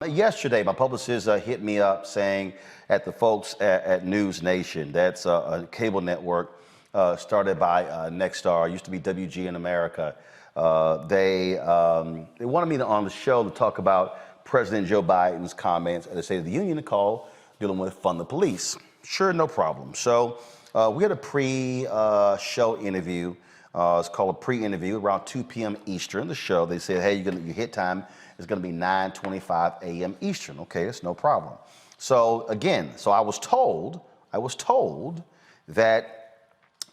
Yesterday, my publicist hit me up saying at the folks at News Nation, that's a cable network started by Nexstar, used to be WG in America. They wanted me on the show to talk about President Joe Biden's comments at the State of the Union call dealing with fund the police. Sure, no problem. So we had a pre-show interview. It's called a pre-interview around 2 p.m. Eastern. The show, they said, hey, your hit time is going to be 9:25 a.m. Eastern. Okay, it's no problem. So again, I was told that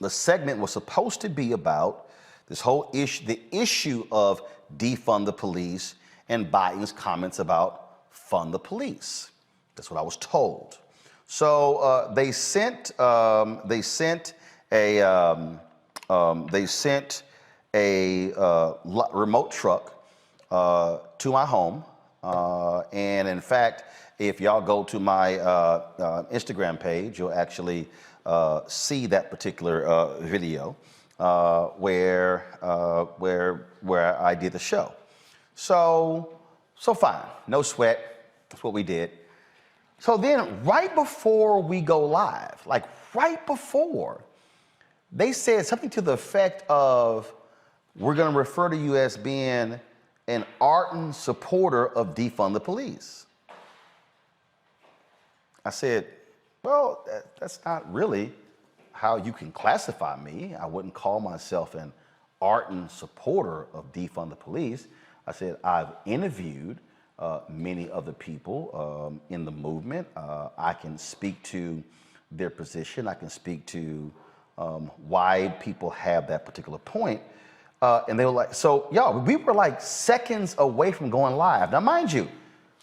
the segment was supposed to be about this whole issue, the issue of defund the police and Biden's comments about fund the police. That's what I was told. So they sent a remote truck to my home, and in fact, if y'all go to my Instagram page, you'll actually see that particular video where I did the show. So fine, no sweat. That's what we did. So then, right before we go live, like right before, they said something to the effect of, "We're going to refer to you as being an ardent supporter of defund the police." I said, well, that's not really how you can classify me. I wouldn't call myself an ardent supporter of defund the police. I said, I've interviewed many of the people in the movement. I can speak to their position. I can speak to why people have that particular point. And they were like, so y'all, we were like seconds away from going live. Now, mind you,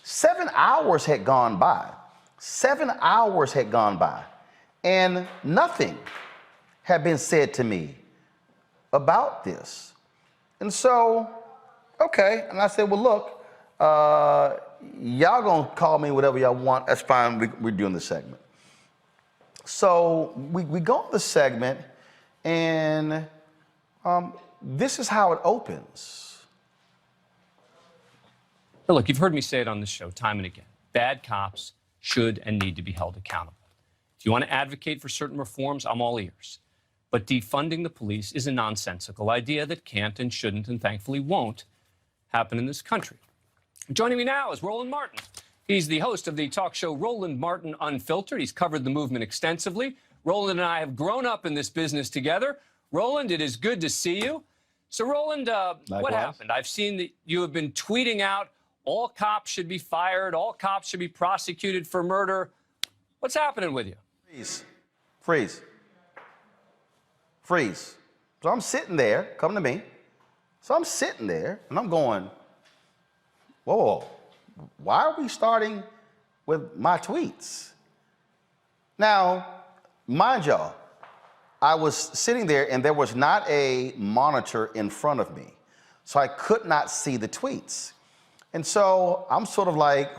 7 hours had gone by. 7 hours had gone by, and nothing had been said to me about this. And so, okay, and I said, well, look, y'all gonna call me whatever y'all want. That's fine, we're doing the segment. So we go on the segment, and this is how it opens. Look, you've heard me say it on this show time and again. Bad cops should and need to be held accountable. If you want to advocate for certain reforms, I'm all ears. But defunding the police is a nonsensical idea that can't and shouldn't and thankfully won't happen in this country. Joining me now is Roland Martin. He's the host of the talk show Roland Martin Unfiltered. He's covered the movement extensively. Roland and I have grown up in this business together. Roland, it is good to see you. So, Roland, what happened? I've seen that you have been tweeting out all cops should be fired, all cops should be prosecuted for murder. What's happening with you? Freeze. So I'm sitting there, come to me. So I'm sitting there, and I'm going, whoa, why are we starting with my tweets? Now, mind y'all, I was sitting there, and there was not a monitor in front of me, so I could not see the tweets. And so I'm sort of like,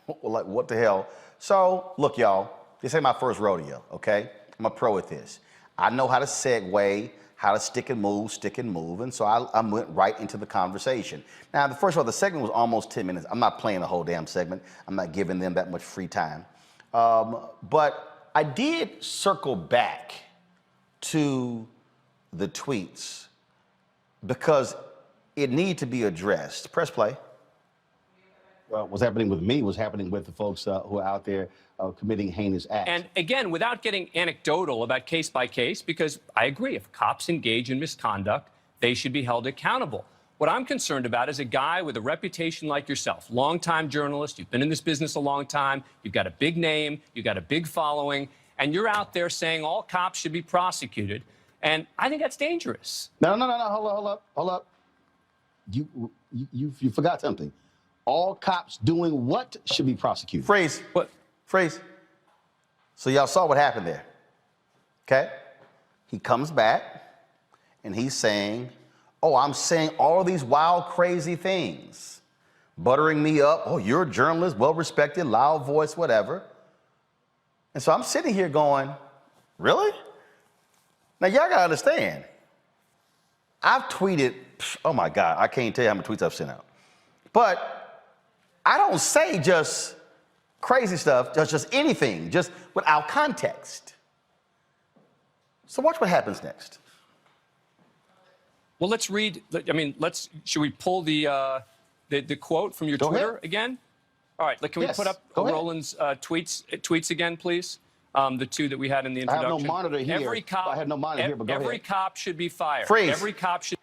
what the hell? So look, y'all, this ain't my first rodeo, okay? I'm a pro at this. I know how to segue, how to stick and move, and so I went right into the conversation. Now, first of all, the segment was almost 10 minutes. I'm not playing the whole damn segment. I'm not giving them that much free time. But I did circle back to the tweets because it needed to be addressed. Press play. Well, what's happening with me was happening with the folks who are out there committing heinous acts. And again, without getting anecdotal about case by case, because I agree, if cops engage in misconduct, they should be held accountable. What I'm concerned about is a guy with a reputation like yourself, longtime journalist, you've been in this business a long time, you've got a big name, you've got a big following, and you're out there saying all cops should be prosecuted. And I think that's dangerous. No, hold up. You forgot something. All cops doing what should be prosecuted? Freeze. What? Freeze. So y'all saw what happened there, okay? He comes back, and he's saying, oh, I'm saying all of these wild, crazy things, buttering me up. Oh, you're a journalist, well-respected, loud voice, whatever. And so I'm sitting here going, really? Now, y'all gotta understand, I've tweeted, oh my God, I can't tell you how many tweets I've sent out. But I don't say just crazy stuff, just anything, just without context. So watch what happens next. Well, let's read. I mean, should we pull the quote from your Go Twitter ahead. again? All right. Can we Yes, put up go ahead. Roland's tweets again, please? The two that we had in the I have introduction. no monitor here. Every cop. I have no monitor here, but go every ahead. cop should be fired. Freeze. Every cop should.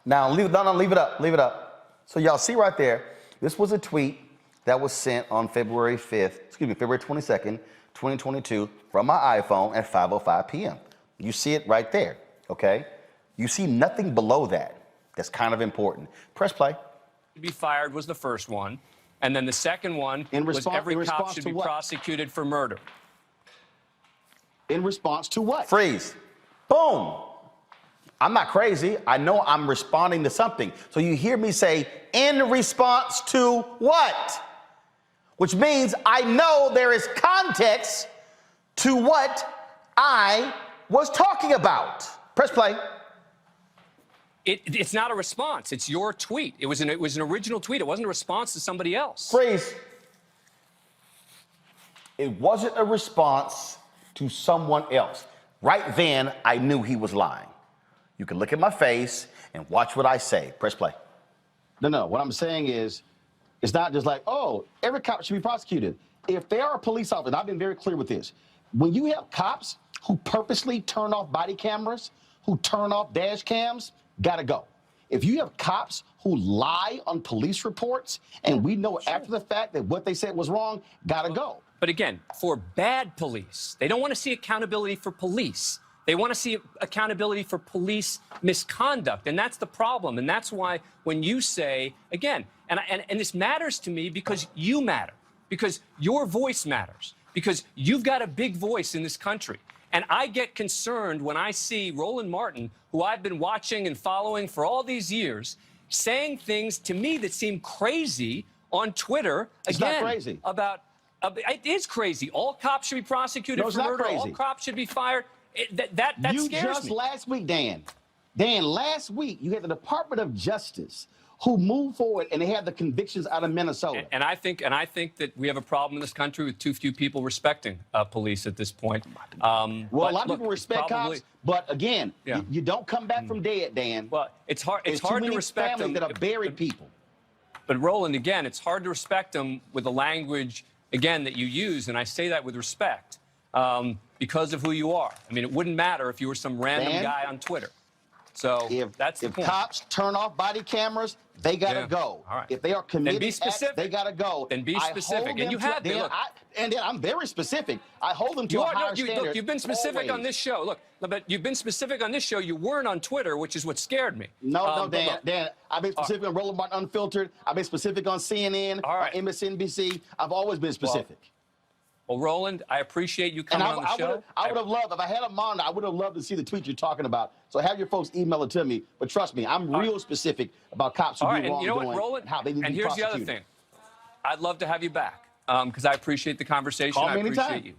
Now, leave it up. So y'all see right there, this was a tweet that was sent on February 22nd, 2022 from my iPhone at 5:05 p.m. You see it right there, okay? You see nothing below that. That's kind of important. Press play. Be fired was the first one, and then the second one was every cop should be prosecuted for murder. In response to what? Freeze. Boom. I'm not crazy. I know I'm responding to something. So you hear me say, in response to what? Which means I know there is context to what I was talking about. Press play. It's not a response. It's your tweet. It was an original tweet. It wasn't a response to somebody else. Freeze. It wasn't a response to someone else. Right then, I knew he was lying. You can look at my face and watch what I say. Press play. No. What I'm saying is, it's not just like, oh, every cop should be prosecuted. If they are a police officer, and I've been very clear with this, when you have cops who purposely turn off body cameras, who turn off dash cams, gotta go. If you have cops who lie on police reports, and we know after the fact that what they said was wrong, gotta go. But again, for bad police, they don't want to see accountability for police. They want to see accountability for police misconduct, and that's the problem. And that's why when you say, again, and this matters to me because you matter, because your voice matters, because you've got a big voice in this country. And I get concerned when I see Roland Martin, who I've been watching and following for all these years, saying things to me that seem crazy on Twitter. It's not crazy. It is crazy. All cops should be prosecuted for murder. All cops should be fired. That scares me. You just last week, Dan, last week you had the Department of Justice who moved forward and they had the convictions out of Minnesota. And I think that we have a problem in this country with too few people respecting police at this point. Well, a lot of people respect cops, but again, you don't come back from dead, Dan. Well, it's hard. It's There's hard too to many respect them families that are buried people. But Roland, again, it's hard to respect them with the language again that you use, and I say that with respect because of who you are. I mean, it wouldn't matter if you were some random guy on Twitter. So that's the point. If cops turn off body cameras, they gotta go. All right. If they are committing be specific. acts, they gotta go. Then be specific. And you have been. And then I'm very specific. I hold them to a higher standard. Look, you've been specific on always. this show. Look, but you've been specific on this show. You weren't on Twitter, which is what scared me. No, Dan. I've been specific on Roland Martin Unfiltered. I've been specific on CNN, on MSNBC. I've always been specific. Well, Roland, I appreciate you coming on the show. I would have loved, if I had a monitor, I would have loved to see the tweet you're talking about. So have your folks email it to me. But trust me, I'm real specific about cops who do wrongdoing, and you know what, Roland? how they need to be here's prosecuted. the other thing. I'd love to have you back because I appreciate the conversation. Call me I appreciate anytime. you.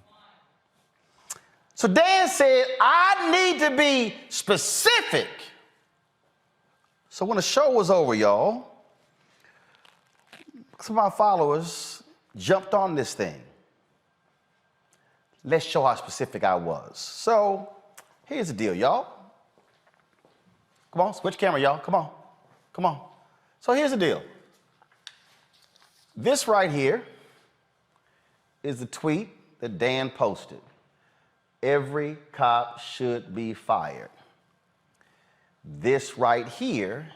So Dan said, I need to be specific. So when the show was over, y'all, some of our followers jumped on this thing. Let's show how specific I was. So here's the deal, y'all. Come on, switch camera, y'all. Come on. Come on. So here's the deal. This right here is the tweet that Dan posted. Every cop should be fired. This right here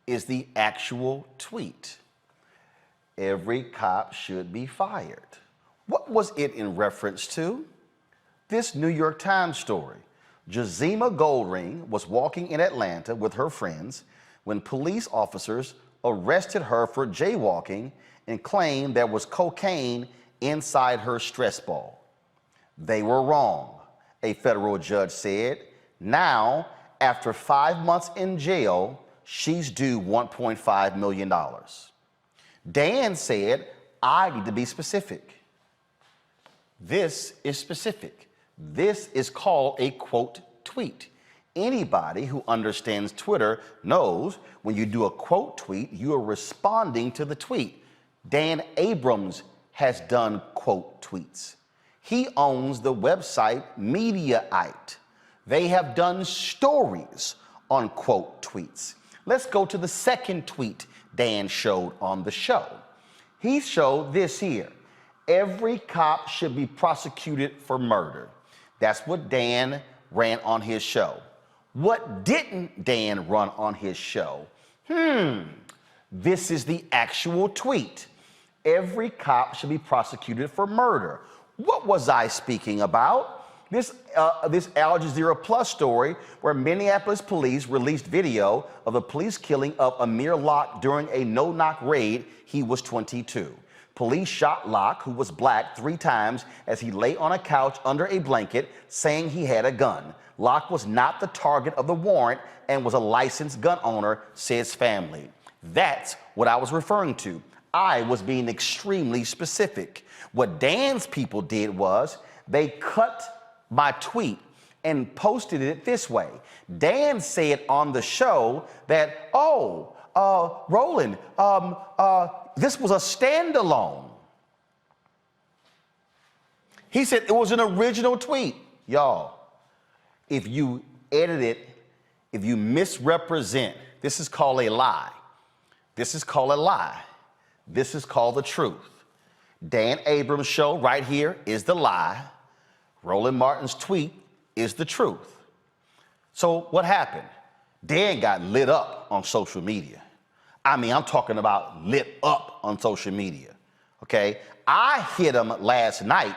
is the actual tweet. Every cop should be fired. What was it in reference to? This New York Times story. Jazima Goldring was walking in Atlanta with her friends when police officers arrested her for jaywalking and claimed there was cocaine inside her stress ball. They were wrong, a federal judge said. Now, after 5 months in jail, she's due $1.5 million. Dan said, I need to be specific. This is specific. This is called a quote tweet. Anybody who understands Twitter knows when you do a quote tweet, you are responding to the tweet. Dan Abrams has done quote tweets. He owns the website Mediaite. They have done stories on quote tweets. Let's go to the second tweet Dan showed on the show. He showed this here. Every cop should be prosecuted for murder. That's what Dan ran on his show. What didn't Dan run on his show? This is the actual tweet. Every cop should be prosecuted for murder. What was I speaking about? This Al Jazeera Plus story where Minneapolis police released video of the police killing of Amir Locke during a no-knock raid. He was 22. Police shot Locke, who was black, 3 times as he lay on a couch under a blanket, saying he had a gun. Locke was not the target of the warrant and was a licensed gun owner, says family. That's what I was referring to. I was being extremely specific. What Dan's people did was they cut my tweet and posted it this way. Dan said on the show that, Roland, this was a standalone. He said it was an original tweet. Y'all, if you edit it, if you misrepresent, this is called a lie. This is called a lie. This is called the truth. Dan Abram's show right here is the lie. Roland Martin's tweet is the truth. So what happened? Dan got lit up on social media. I mean, I'm talking about lit up on social media, okay? I hit him last night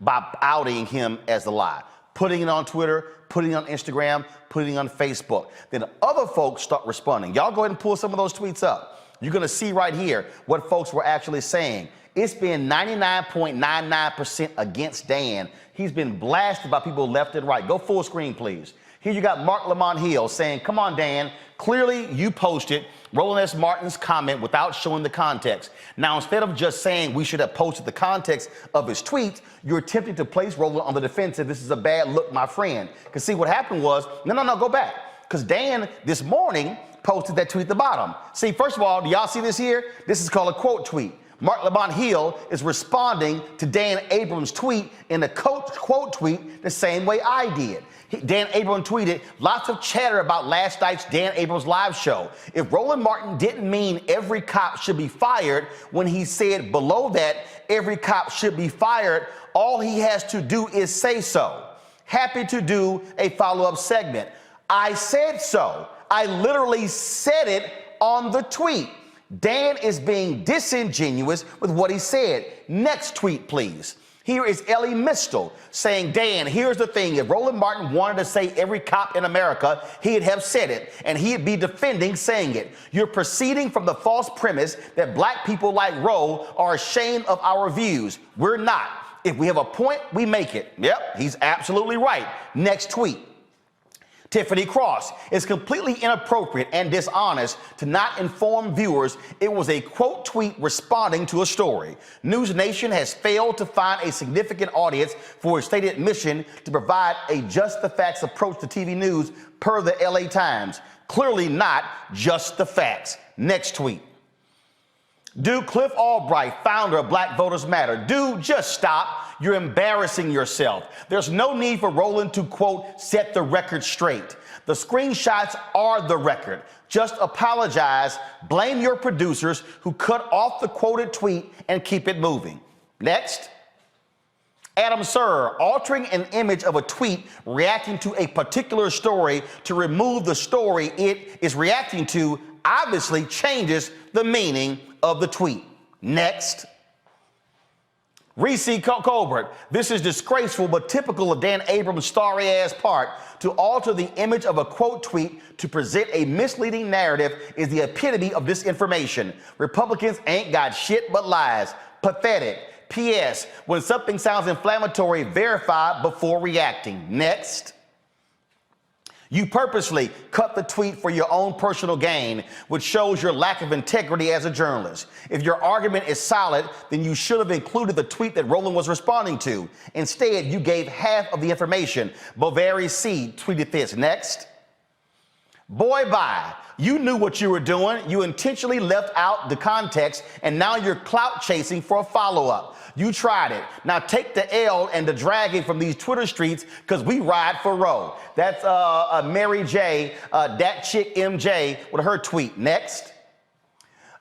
by outing him as the lie, putting it on Twitter, putting it on Instagram, putting it on Facebook. Then other folks start responding. Y'all go ahead and pull some of those tweets up. You're gonna see right here what folks were actually saying. It's been 99.99% against Dan. He's been blasted by people left and right. Go full screen, please. Here you got Mark Lamont Hill saying, come on, Dan, clearly you posted Roland S. Martin's comment without showing the context. Now, instead of just saying we should have posted the context of his tweet, you're attempting to place Roland on the defensive. This is a bad look, my friend. Because see, what happened was, no, go back. Because Dan, this morning, posted that tweet at the bottom. See, first of all, do y'all see this here? This is called a quote tweet. Mark Lamont Hill is responding to Dan Abram's tweet in a quote tweet the same way I did. Dan Abram tweeted, lots of chatter about last night's Dan Abrams live show. If Roland Martin didn't mean every cop should be fired when he said below that every cop should be fired, all he has to do is say so. Happy to do a follow-up segment. I said so. I literally said it on the tweet. Dan is being disingenuous with what he said. Next tweet, please. Here is Ellie Mistel saying, Dan, here's the thing. If Roland Martin wanted to say every cop in America, he'd have said it, and he'd be defending saying it. You're proceeding from the false premise that black people like Ro are ashamed of our views. We're not. If we have a point, we make it. Yep, he's absolutely right. Next tweet. Tiffany Cross, it's completely inappropriate and dishonest to not inform viewers it was a quote tweet responding to a story. NewsNation has failed to find a significant audience for its stated mission to provide a just the facts approach to TV news per the LA Times. Clearly not just the facts. Next tweet. Dude, Cliff Albright, founder of Black Voters Matter. Dude, just stop. You're embarrassing yourself. There's no need for Roland to, quote, set the record straight. The screenshots are the record. Just apologize, blame your producers who cut off the quoted tweet and keep it moving. Next. Adam Sir, altering an image of a tweet reacting to a particular story to remove the story it is reacting to obviously changes the meaning of the tweet. Next. Reese Colbert, this is disgraceful but typical of Dan Abram's starry-ass part. To alter the image of a quote tweet to present a misleading narrative is the epitome of disinformation. Republicans ain't got shit but lies. Pathetic. P.S. When something sounds inflammatory, verify before reacting. Next. You purposely cut the tweet for your own personal gain, which shows your lack of integrity as a journalist. If your argument is solid, then you should have included the tweet that Roland was responding to. Instead, you gave half of the information. Bovary C tweeted this. Next. Boy, bye. You knew what you were doing. You intentionally left out the context, and now you're clout chasing for a follow-up. You tried it. Now take the L and the dragging from these Twitter streets, because we ride for Ro. That's Mary J, that chick MJ, with her tweet. Next.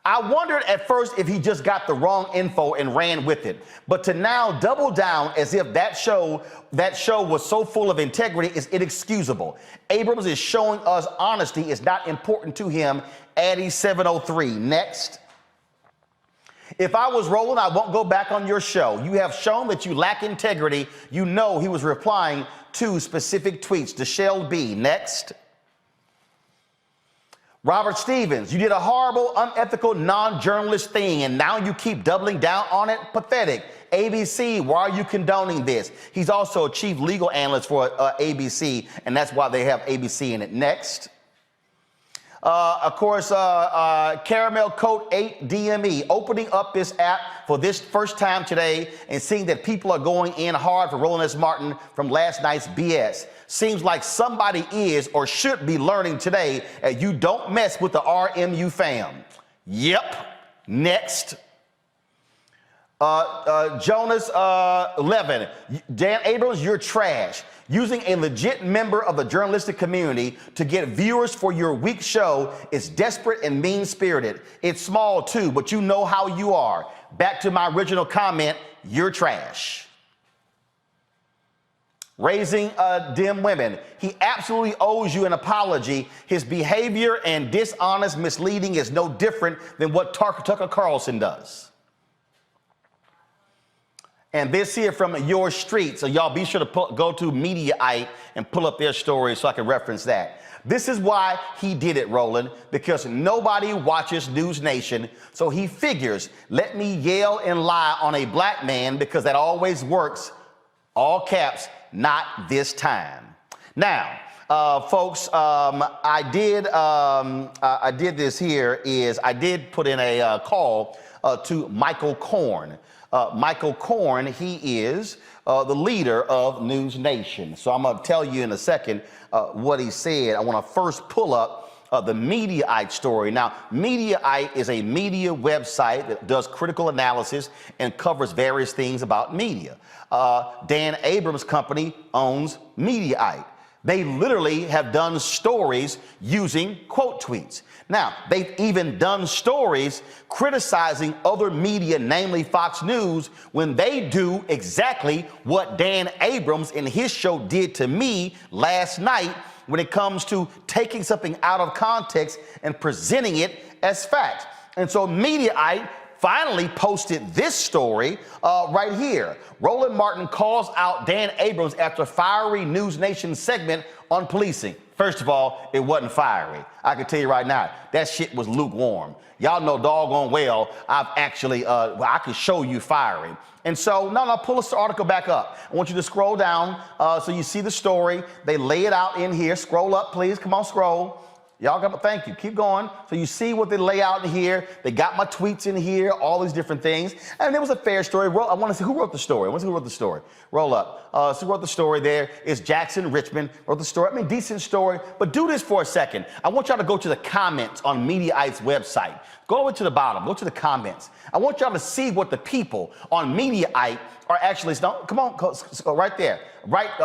I wondered at first if he just got the wrong info and ran with it, but to now double down as if that show was so full of integrity is inexcusable. Abrams is showing us honesty is not important to him. Addy 703. Next. If I was Roland, I won't go back on your show. You have shown that you lack integrity. You know he was replying to specific tweets. Deshelle B. Next. Robert Stevens, you did a horrible, unethical, non-journalist thing, and now you keep doubling down on it? Pathetic. ABC, why are you condoning this? He's also a chief legal analyst for ABC, and that's why they have ABC in it. Next. Of course, Caramel Coat 8 DME, opening up this app for this first time today and seeing that people are going in hard for Roland S. Martin from last night's BS. Seems like somebody is or should be learning today that you don't mess with the RMU fam. Yep. Next. Jonas 11. Dan Abrams, you're trash. Using a legit member of the journalistic community to get viewers for your weak show is desperate and mean-spirited. It's small too, but you know how you are. Back to my original comment, you're trash. Raising dim women. He absolutely owes you an apology. His behavior and dishonest misleading is no different than what Tucker Carlson does. And this here from your street. So y'all be sure to go to Mediaite and pull up their story so I can reference that. This is why he did it, Roland, because nobody watches News Nation. So he figures, let me yell and lie on a black man because that always works. All caps, not this time. Now, folks, I did this here is I did put in a call to Michael Korn. Michael Korn, he is the leader of News Nation. So I'm going to tell you in a second what he said. I want to first pull up the Mediaite story. Now, Mediaite is a media website that does critical analysis and covers various things about media. Dan Abram's company owns Mediaite. They literally have done stories using quote tweets. Now, they've even done stories criticizing other media, namely Fox News, when they do exactly what Dan Abrams in his show did to me last night when it comes to taking something out of context and presenting it as fact. And so Mediaite finally posted this story right here. Roland Martin calls out Dan Abrams after fiery News Nation segment on policing. First of all, it wasn't fiery. I can tell you right now, that shit was lukewarm. Y'all know doggone well I've actually, I can show you fiery. And so, no, pull this article back up. I want you to scroll down so you see the story. They lay it out in here. Scroll up, please. Come on, scroll. Y'all got, thank you. Keep going. So you see what they lay out in here. They got my tweets in here, all these different things. And it was a fair story. I want to see who wrote the story. I want to see who wrote the story. Roll up. So who wrote the story there is Jackson Richmond wrote the story. I mean, decent story. But do this for a second. I want y'all to go to the comments on Mediaite's website. Go over to the bottom. Go to the comments. I want y'all to see what the people on Mediaite are actually, come on, go right there. Right,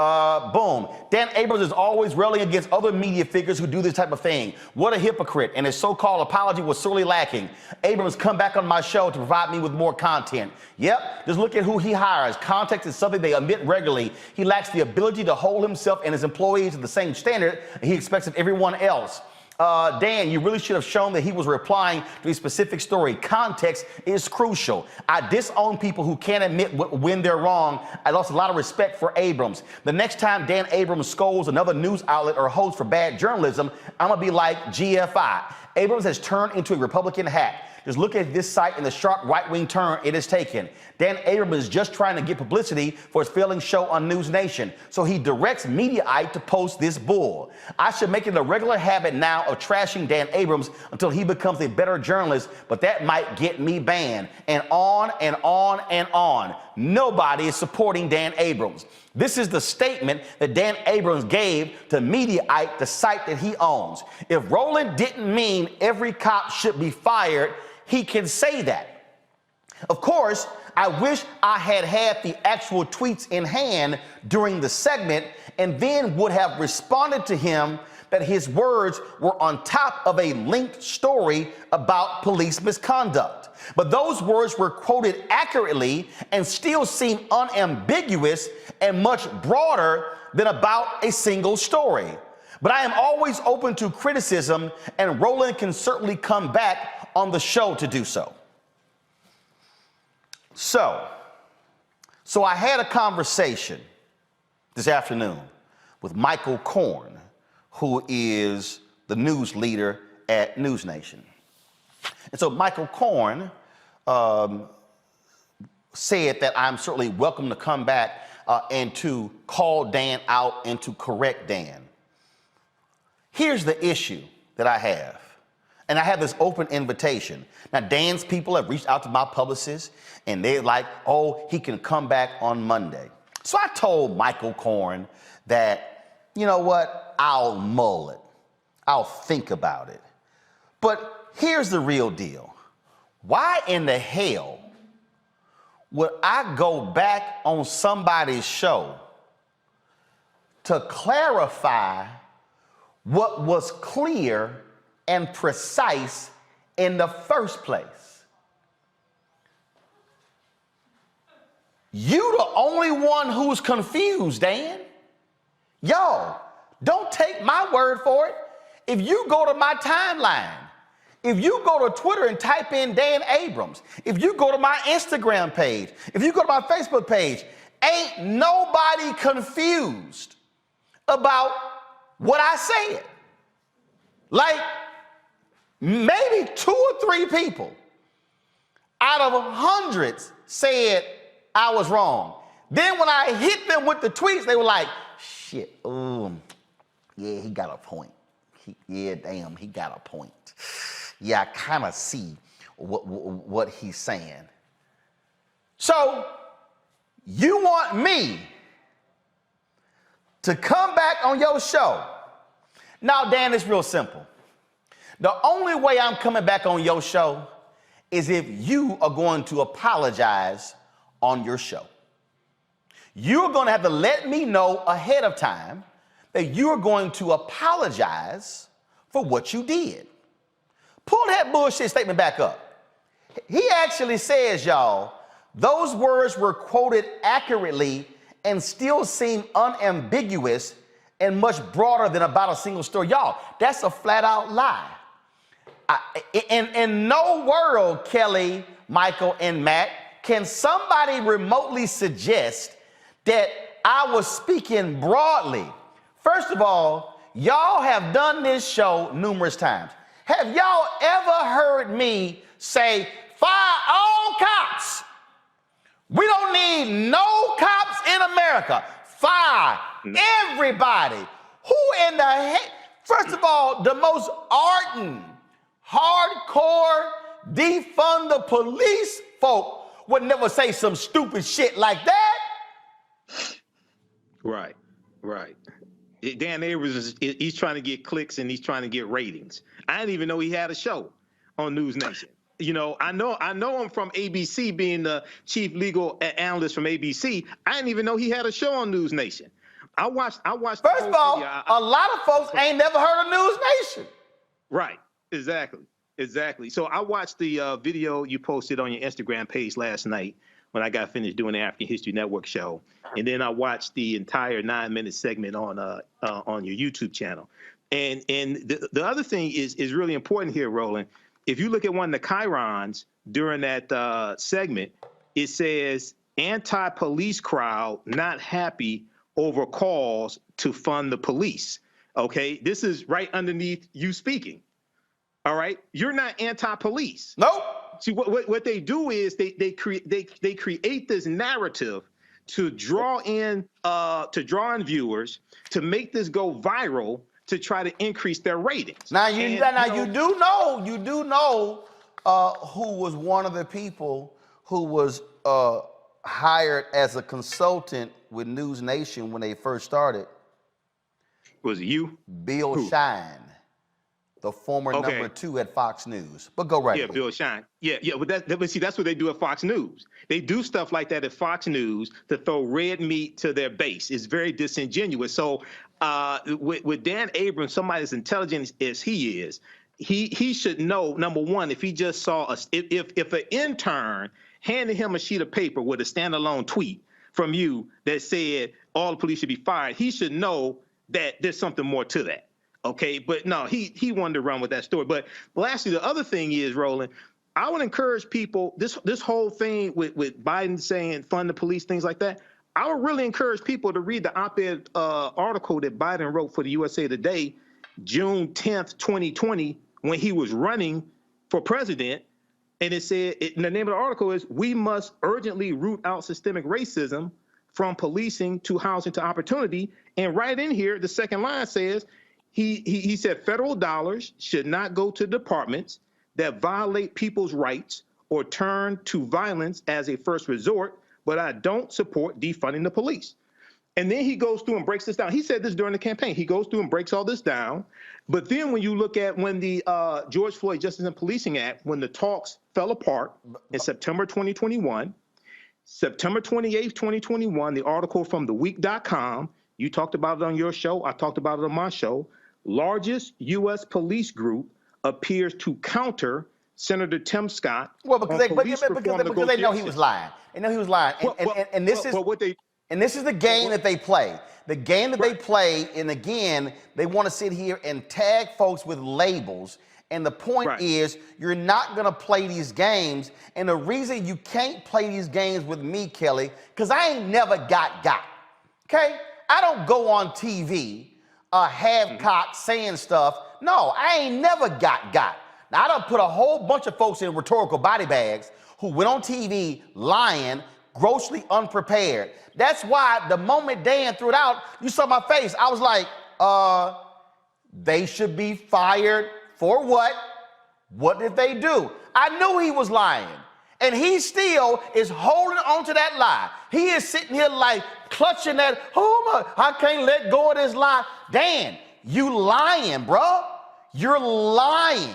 boom. Dan Abrams is always railing against other media figures who do this type of thing. What a hypocrite, and his so-called apology was sorely lacking. Abrams come back on my show to provide me with more content. Yep, just look at who he hires. Context is something they omit regularly. He lacks the ability to hold himself and his employees to the same standard he expects of everyone else. Dan, you really should have shown that he was replying to a specific story. Context is crucial. I disown people who can't admit when they're wrong. I lost a lot of respect for Abrams. The next time Dan Abrams scolds another news outlet or host for bad journalism, I'm going to be like GFI. Abrams has turned into a Republican hack. Just look at this site and the sharp right-wing turn it has taken. Dan Abram is just trying to get publicity for his failing show on News Nation, so he directs Mediaite to post this bull. I should make it a regular habit now of trashing Dan Abrams until he becomes a better journalist, but that might get me banned. And on and on and on. Nobody is supporting Dan Abrams. This is the statement that Dan Abrams gave to Mediaite, the site that he owns. If Roland didn't mean every cop should be fired, he can say that. Of course, I wish I had had the actual tweets in hand during the segment and then would have responded to him that his words were on top of a linked story about police misconduct. But those words were quoted accurately and still seem unambiguous and much broader than about a single story. But I am always open to criticism, and Roland can certainly come back on the show to do so. So I had a conversation this afternoon with Michael Korn, who is the news leader at NewsNation. And so Michael Korn said that I'm certainly welcome to come back and to call Dan out and to correct Dan. Here's the issue that I have, and I have this open invitation. Now, Dan's people have reached out to my publicist, and they're like, oh, he can come back on Monday. So I told Michael Korn that, you know what, I'll mull it. I'll think about it. But here's the real deal. Why in the hell would I go back on somebody's show to clarify what was clear and precise in the first place? You the only one who's confused, Dan. Y'all, don't take my word for it. If you go to my timeline, if you go to Twitter and type in Dan Abrams, if you go to my Instagram page, if you go to my Facebook page, ain't nobody confused about what I said. Like maybe 2 or 3 people out of hundreds said I was wrong. Then when I hit them with the tweets, they were like, shit, yeah, he got a point. Yeah, damn, he got a point. Yeah, I kind of see what he's saying. So you want me to come back on your show? Now, Dan, it's real simple. The only way I'm coming back on your show is if you are going to apologize on your show. You're going to have to let me know ahead of time that you're going to apologize for what you did. Pull that bullshit statement back up. He actually says, y'all, those words were quoted accurately and still seem unambiguous and much broader than about a single story. Y'all, that's a flat out lie. In no world, Kelly, Michael, and Matt, can somebody remotely suggest that I was speaking broadly. First of all, y'all have done this show numerous times. Have y'all ever heard me say, fire all cops? We don't need no cops in America. Fire everybody. Who in the heck? First of all, the most ardent, hardcore, defund the police folk would never say some stupid shit like that. Right. Dan Abrams, he's trying to get clicks and he's trying to get ratings. I didn't even know he had a show on News Nation. You know, I know him from ABC, being the chief legal analyst from ABC. I didn't even know he had a show on News Nation. I watched. First of all, a lot of folks ain't never heard of News Nation. Right. Exactly. So I watched the video you posted on your Instagram page last night when I got finished doing the African History Network show, and then I watched the entire 9-minute segment on your YouTube channel. And the other thing is really important here, Roland. If you look at one of the chyrons during that segment, it says anti-police crowd not happy over calls to fund the police. Okay, this is right underneath you speaking. All right, you're not anti-police. Nope. see what they do is they create this narrative to draw in viewers, to make this go viral, to try to increase their ratings. Now you do know who was one of the people who was hired as a consultant with News Nation when they first started. Was it you? Bill Shine, the former number 2 at Fox News. But go right. Yeah, Bill Shine. Yeah. But see, that's what they do at Fox News. They do stuff like that at Fox News to throw red meat to their base. It's very disingenuous. So with Dan Abram, somebody as intelligent as he is, he should know, number one, if he just saw if an intern handed him a sheet of paper with a standalone tweet from you that said all the police should be fired, he should know that there's something more to that. Okay, but no, he wanted to run with that story. But lastly, the other thing is, Roland, I would encourage people, this whole thing with Biden saying fund the police, things like that, I would really encourage people to read the op-ed article that Biden wrote for the USA Today, June 10th, 2020, when he was running for president. And it said, the name of the article is, "We must urgently root out systemic racism from policing to housing to opportunity." And right in here, the second line says, he said federal dollars should not go to departments that violate people's rights or turn to violence as a first resort, but I don't support defunding the police. And then he goes through and breaks this down. He said this during the campaign. He goes through and breaks all this down. But then when you look at when the George Floyd Justice and Policing Act, when the talks fell apart in September 2021, September 28th, 2021, the article from theweek.com, you talked about it on your show, I talked about it on my show, largest U.S. police group appears to counter Senator Tim Scott. Well, because they know he was lying. They know he was lying. And this is the game that they play. The game that they play, and again, they want to sit here and tag folks with labels. And the point is, you're not going to play these games. And the reason you can't play these games with me, Kelly, because I ain't never got. Okay? I don't go on TV half-cocked saying stuff. No, I ain't never got. Now, I done put a whole bunch of folks in rhetorical body bags who went on TV lying, grossly unprepared. That's why the moment Dan threw it out, you saw my face. I was like, they should be fired for what? What did they do? I knew he was lying. And he still is holding on to that lie. He is sitting here like clutching that, oh my, I can't let go of this lie. Dan, you lying, bro. You're lying.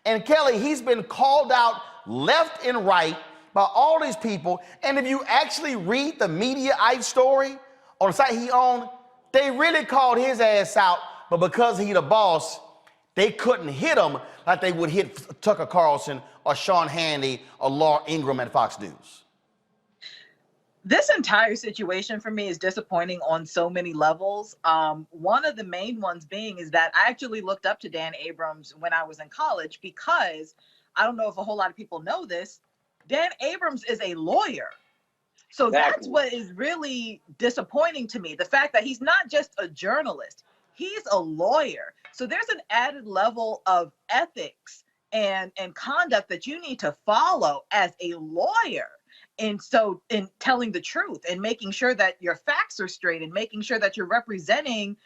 And Kelly, he's been called out left and right by all these people. And if you actually read the Mediaite story on the site he owned, they really called his ass out, but because he the boss, they couldn't hit him like they would hit Tucker Carlson or Sean Hannity or Laura Ingraham at Fox News. This entire situation for me is disappointing on so many levels. One of the main ones being is that I actually looked up to Dan Abrams when I was in college because I don't know if a whole lot of people know this, Dan Abrams is a lawyer. So that's what is really disappointing to me. The fact that he's not just a journalist, he's a lawyer. So there's an added level of ethics and conduct that you need to follow as a lawyer. And so in telling the truth and making sure that your facts are straight and making sure that you're representing,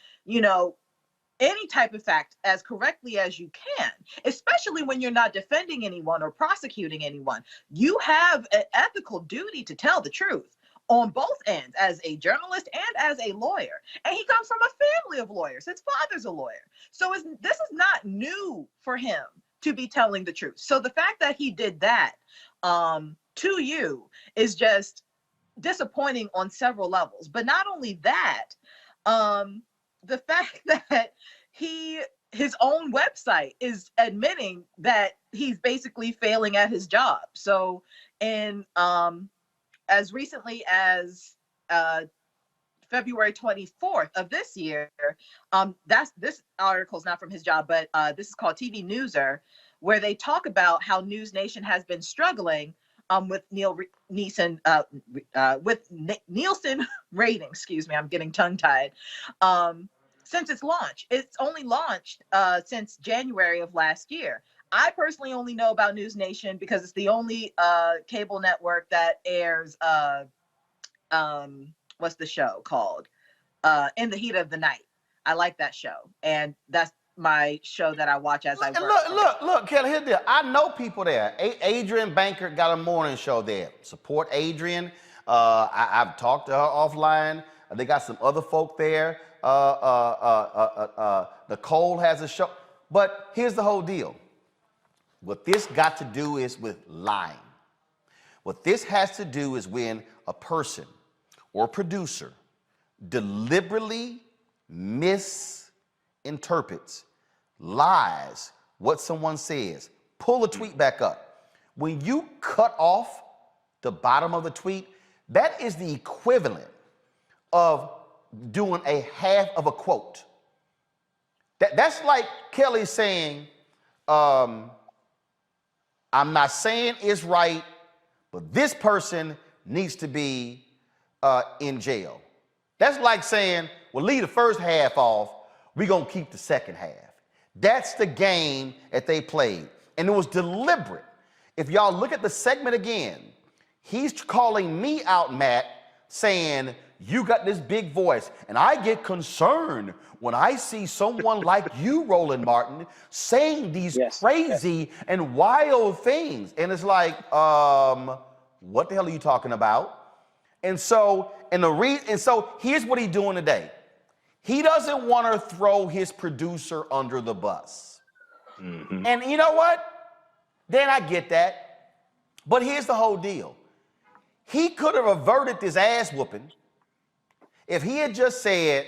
any type of fact as correctly as you can, especially when you're not defending anyone or prosecuting anyone. You have an ethical duty to tell the truth on both ends as a journalist and as a lawyer. And he comes from a family of lawyers. His father's a lawyer. So this is not new for him to be telling the truth. So the fact that he did that to you is just disappointing on several levels. But not only that, the fact that his own website is admitting that he's basically failing at his job. So as recently as February 24th of this year, this article's not from his job, but this is called TV Newser, where they talk about how News Nation has been struggling with Nielsen rating, excuse me, I'm getting tongue-tied, since its launch. It's only launched since January of last year. I personally only know about News Nation because it's the only cable network that airs what's the show called? In the Heat of the Night. I like that show, and that's my show that I watch as I work. Look, Kelly, here's the deal. I know people there. Adrian Banker got a morning show there. Support Adrian. I've talked to her offline. They got some other folk there. Nicole has a show. But here's the whole deal. What this got to do is with lying. What this has to do is when a person or producer deliberately misinterprets, lies, what someone says. Pull the tweet back up. When you cut off the bottom of the tweet, that is the equivalent of doing a half of a quote. That's like Kelly saying, I'm not saying it's right, but this person needs to be in jail. That's like saying, well, leave the first half off, we're going to keep the second half. That's the game that they played. And it was deliberate. If y'all look at the segment again, he's calling me out, Matt, saying, you got this big voice, and I get concerned when I see someone like you, Roland Martin, saying these crazy and wild things. And it's like, what the hell are you talking about? And so, here's what he's doing today. He doesn't want to throw his producer under the bus. Mm-hmm. And you know what? Then I get that. But here's the whole deal. He could have averted this ass whooping if he had just said,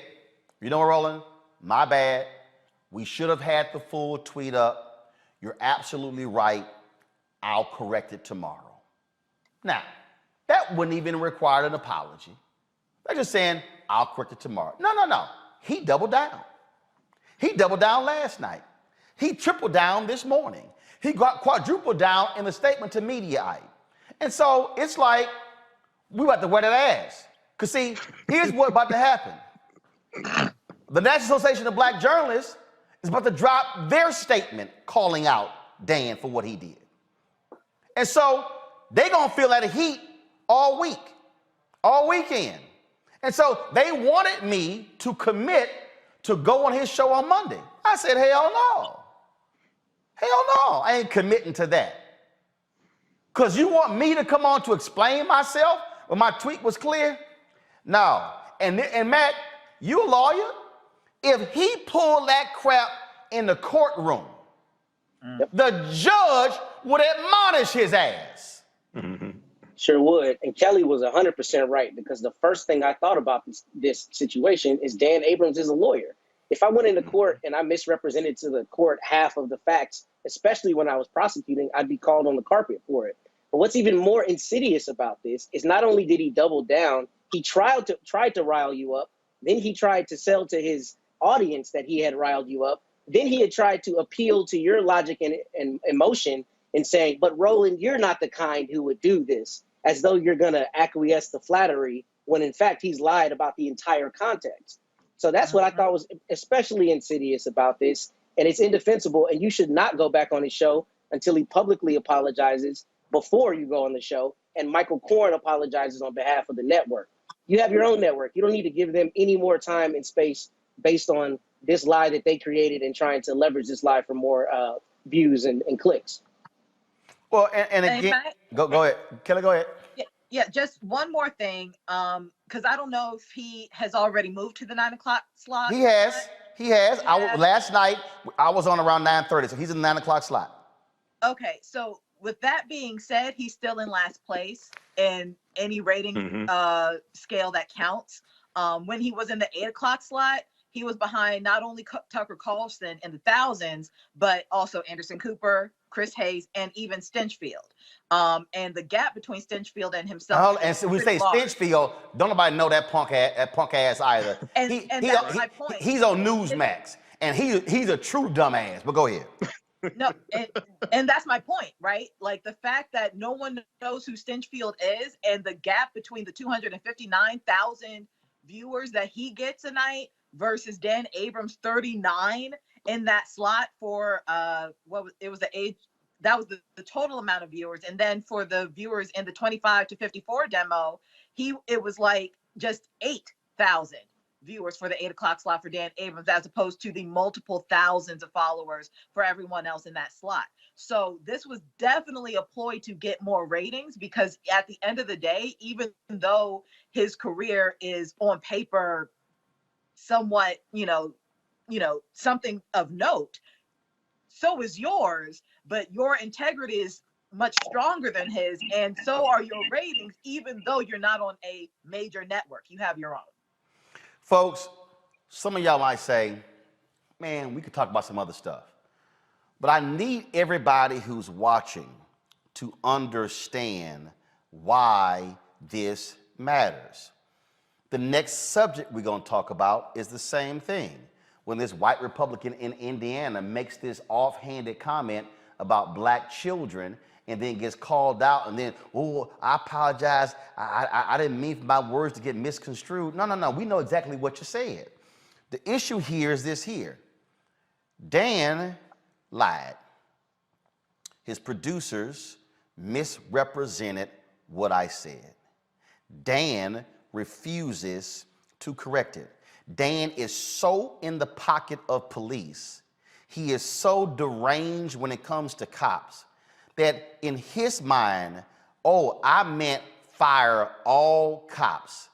you know, Roland, my bad. We should have had the full tweet up. You're absolutely right. I'll correct it tomorrow. Now, that wouldn't even require an apology. They're just saying, I'll correct it tomorrow. No. He doubled down. He doubled down last night. He tripled down this morning. He got quadrupled down in the statement to Mediaite. And so it's like, we about to wear that ass. Because see, here's what's about to happen. The National Association of Black Journalists is about to drop their statement calling out Dan for what he did. And so they're going to feel that heat all week, all weekend. And so they wanted me to commit to go on his show on Monday. I said, hell no. Hell no, I ain't committing to that. Because you want me to come on to explain myself when my tweet was clear? No. And Matt, you a lawyer? If he pulled that crap in the courtroom, the judge would admonish his ass. Mm-hmm. Sure would. And Kelly was 100% right, because the first thing I thought about this situation is Dan Abrams is a lawyer. If I went into court and I misrepresented to the court half of the facts, especially when I was prosecuting, I'd be called on the carpet for it. But what's even more insidious about this is not only did he double down, he tried to rile you up. Then he tried to sell to his audience that he had riled you up. Then he had tried to appeal to your logic and emotion and saying, but Roland, you're not the kind who would do this, as though you're going to acquiesce to flattery, when in fact he's lied about the entire context. So that's what I thought was especially insidious about this. And it's indefensible. And you should not go back on his show until he publicly apologizes before you go on the show. And Michael Korn apologizes on behalf of the network. You have your own network. You don't need to give them any more time and space based on this lie that they created and trying to leverage this lie for more views and clicks. Well, and again, go ahead. Kelly, go ahead. Yeah, just one more thing, because I don't know if he has already moved to the 9 o'clock slot. He has. Last night, I was on around 9:30, so he's in the 9 o'clock slot. Okay, so with that being said, he's still in last place in any rating scale that counts. When he was in the 8 o'clock slot, he was behind not only Tucker Carlson in the thousands, but also Anderson Cooper, Chris Hayes, and even Stinchfield. And the gap between Stinchfield and himself. And so we say large. Stinchfield, don't nobody know that punk ass either. And that's my point. He's on Newsmax, and he's a true dumbass. But go ahead. No, and that's my point, right? Like the fact that no one knows who Stinchfield is, and the gap between the 259,000 viewers that he gets a night versus Dan Abrams' 39, in that slot for it was the age, that was the total amount of viewers. And then for the viewers in the 25 to 54 demo, it was like just 8,000 viewers for the 8 o'clock slot for Dan Abrams, as opposed to the multiple thousands of followers for everyone else in that slot. So this was definitely a ploy to get more ratings, because at the end of the day, even though his career is on paper somewhat, something of note, so is yours, but your integrity is much stronger than his, and so are your ratings, even though you're not on a major network. You have your own. Folks, some of y'all might say, man, we could talk about some other stuff. But I need everybody who's watching to understand why this matters. The next subject we're going to talk about is the same thing. When this white Republican in Indiana makes this offhanded comment about black children and then gets called out and then, oh, I apologize, I didn't mean for my words to get misconstrued. No, we know exactly what you said. The issue here is this here. Dan lied. His producers misrepresented what I said. Dan refuses to correct it. Dan is so in the pocket of police, he is so deranged when it comes to cops, that in his mind, oh, I meant fire all cops.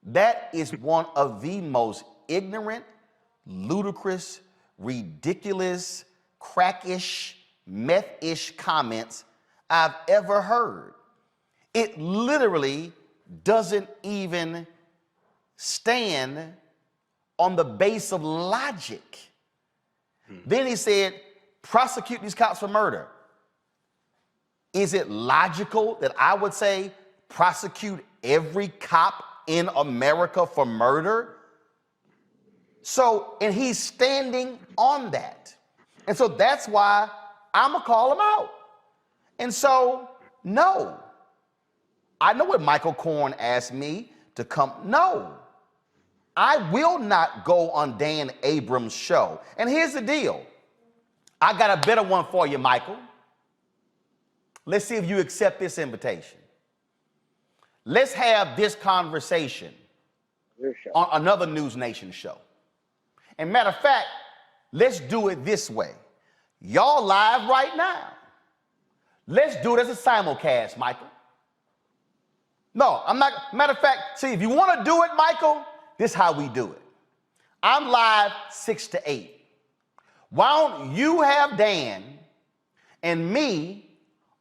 That is one of the most ignorant, ludicrous, ridiculous, crackish, meth-ish comments I've ever heard. It literally doesn't even stand on the base of logic. Then he said, prosecute these cops for murder. Is it logical that I would say prosecute every cop in America for murder? So, and he's standing on that. And so that's why I'm gonna call him out. And so, no. I know what Michael Korn asked me to come. No, I will not go on Dan Abram's show. And here's the deal. I got a better one for you, Michael. Let's see if you accept this invitation. Let's have this conversation on another News Nation show. And matter of fact, let's do it this way. Y'all live right now. Let's do it as a simulcast, Michael. No, I'm not. Matter of fact, see, if you want to do it, Michael, this is how we do it. I'm live 6 to 8. Why don't you have Dan and me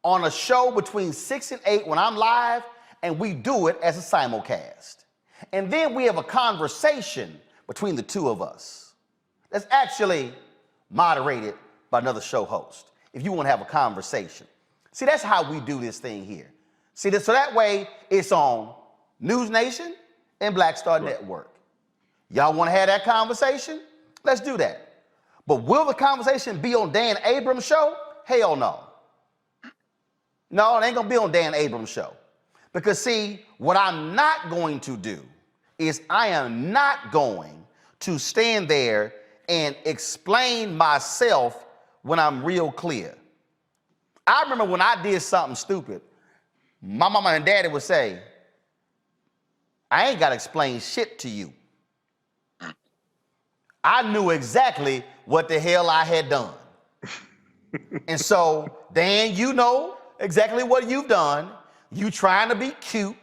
on a show between 6 and 8 when I'm live, and we do it as a simulcast. And then we have a conversation between the two of us that's actually moderated by another show host, if you want to have a conversation. See, that's how we do this thing here. See, so that way it's on News Nation and Black Star Network. Y'all want to have that conversation? Let's do that. But will the conversation be on Dan Abram's show? Hell no. No, it ain't gonna be on Dan Abram's show. Because see, what I'm not going to do is I am not going to stand there and explain myself when I'm real clear. I remember when I did something stupid, my mama and daddy would say, I ain't gotta explain shit to you. I knew exactly what the hell I had done. And so, Dan, you know exactly what you've done. You trying to be cute.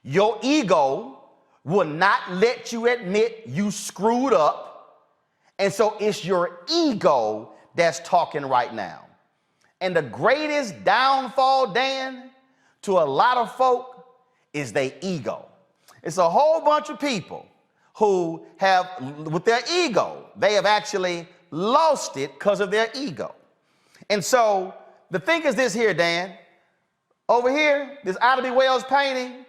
Your ego will not let you admit you screwed up. And so it's your ego that's talking right now. And the greatest downfall, Dan, to a lot of folk is their ego. It's a whole bunch of people who have, with their ego, they have actually lost it because of their ego. And so the thing is this here, Dan. Over here, this Ida B. Wells painting,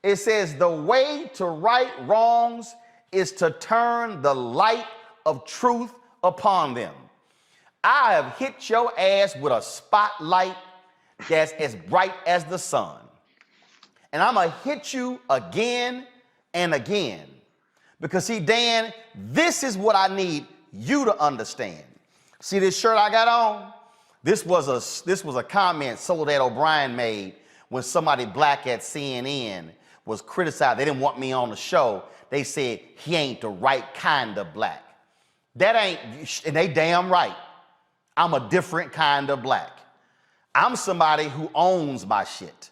it says, the way to right wrongs is to turn the light of truth upon them. I have hit your ass with a spotlight that's as bright as the sun. And I'm going to hit you again and again. Because see, Dan, this is what I need you to understand. See this shirt I got on? This was a comment Soledad O'Brien made when somebody black at CNN was criticized. They didn't want me on the show. They said he ain't the right kind of black. That ain't, and they damn right. I'm a different kind of black. I'm somebody who owns my shit.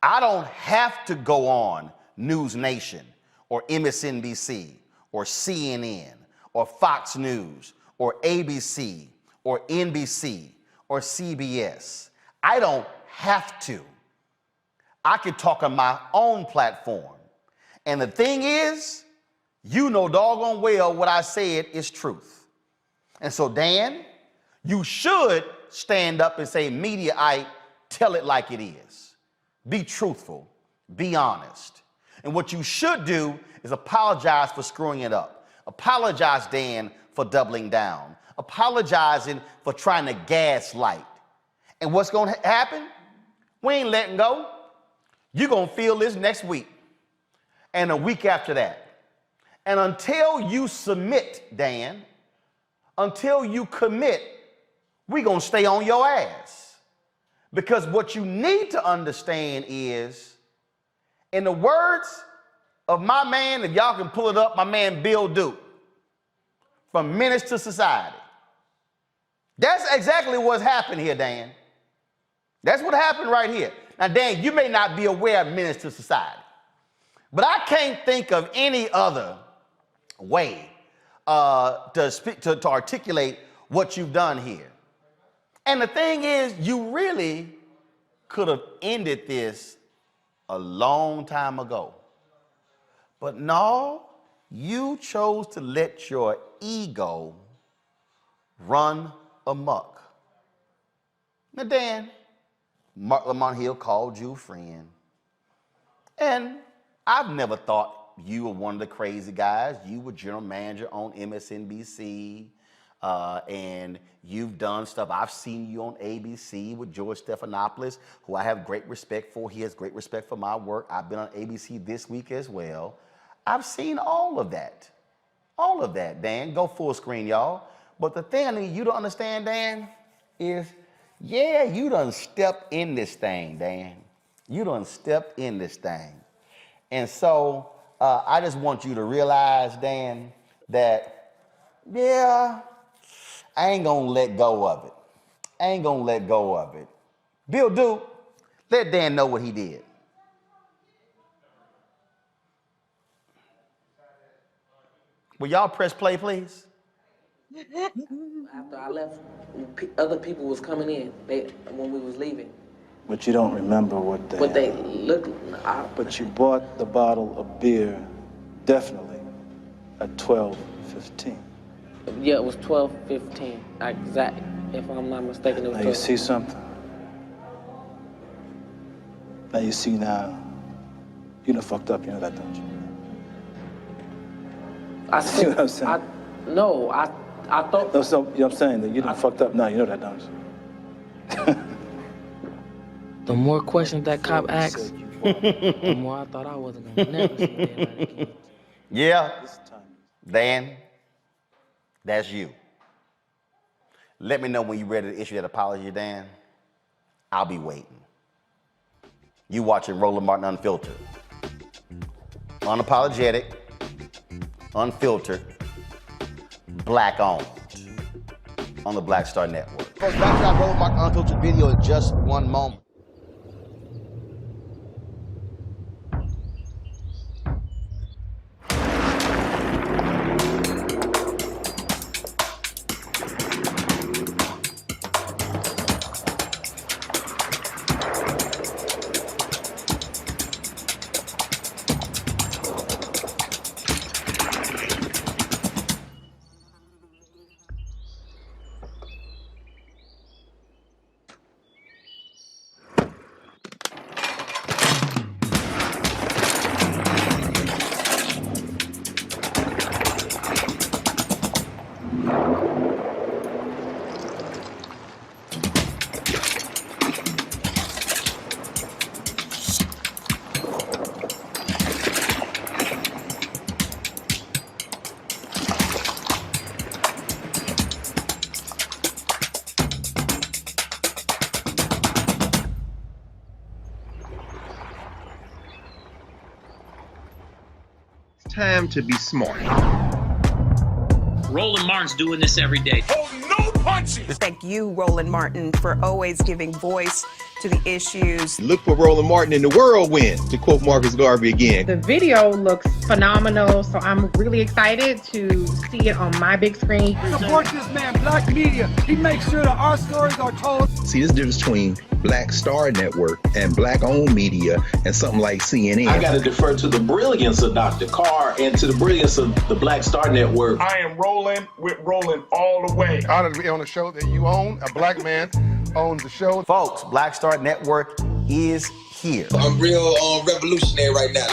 I don't have to go on News Nation or MSNBC or CNN or Fox News or ABC or NBC or CBS. I don't have to. I can talk on my own platform. And the thing is, you know doggone well what I said is truth. And so, Dan, you should stand up and say, Mediaite, tell it like it is. Be truthful, be honest. And what you should do is apologize for screwing it up. Apologize, Dan, for doubling down. Apologizing for trying to gaslight. And what's going to happen? We ain't letting go. You're going to feel this next week and a week after that. And until you submit, Dan, until you commit, we're going to stay on your ass. Because what you need to understand is, in the words of my man, if y'all can pull it up, my man Bill Duke, from Menace to Society. That's exactly what's happened here, Dan. That's what happened right here. Now, Dan, you may not be aware of Menace to Society, but I can't think of any other way to articulate what you've done here. And the thing is, you really could have ended this a long time ago. But no, you chose to let your ego run amok. Now, Dan, Mark Lamont Hill called you a friend. And I've never thought you were one of the crazy guys. You were general manager on MSNBC, and you've done stuff. I've seen you on ABC with George Stephanopoulos, who I have great respect for. He has great respect for my work. I've been on ABC this week as well. I've seen all of that. All of that, Dan. Go full screen, y'all. But the thing I need you to understand, Dan, is, yeah, you done stepped in this thing, Dan. You done stepped in this thing. And so I just want you to realize, Dan, that, yeah, I ain't gonna let go of it. I ain't gonna let go of it. Bill Duke, let Dan know what he did. Will y'all press play, please? After I left, other people was coming in. When we was leaving. But you don't remember what they. But they looked. But you bought the bottle of beer, definitely, at 12:15. Yeah, it was 12:15. Exactly. If I'm not mistaken, it was. Now you see something. Now you see now. You done fucked up. You know that, don't you? I see what I'm saying? I thought. No, so, you know what I'm saying? That you done fucked up now. You know that, don't you? The more questions that cop asks, the more I thought I wasn't gonna never see daylight again. Yeah, Dan, that's you. Let me know when you're ready to issue that apology, Dan. I'll be waiting. You watching Roland Martin Unfiltered. Unapologetic, unfiltered, black owned on the Black Star Network. Folks, back to our Roland Martin Unfiltered video in just one moment. time to be smart. Roland Martin's doing this every day. Oh, no punches! Thank you, Roland Martin, for always giving voice to the issues. Look for Roland Martin in the whirlwind, to quote Marcus Garvey again. The video looks phenomenal, so I'm really excited to see it on my big screen. Support this man, Black Media. He makes sure that our stories are told. See, this difference between Black Star Network and Black-owned media and something like CNN. I got to defer to the brilliance of Dr. Carr and to the brilliance of the Black Star Network. I am rolling with Roland all the way. Honored to be on a show that you own. A black man owns the show. Folks, Black Star Network is here. I'm real revolutionary right now.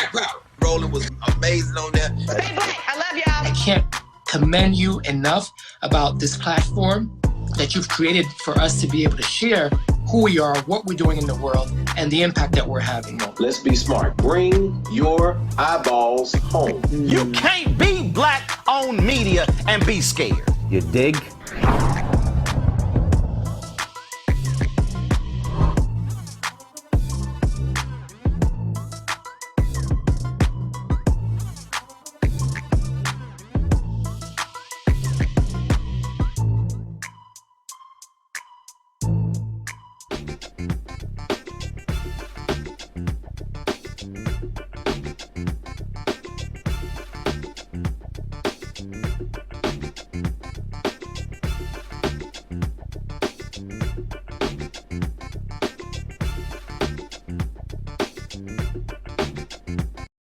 Roland was amazing on that. Hey, Black, I love y'all. I can't commend you enough about this platform that you've created for us to be able to share who we are, what we're doing in the world, and the impact that we're having. Let's be smart. Bring your eyeballs home. You can't be Black-owned media and be scared. You dig?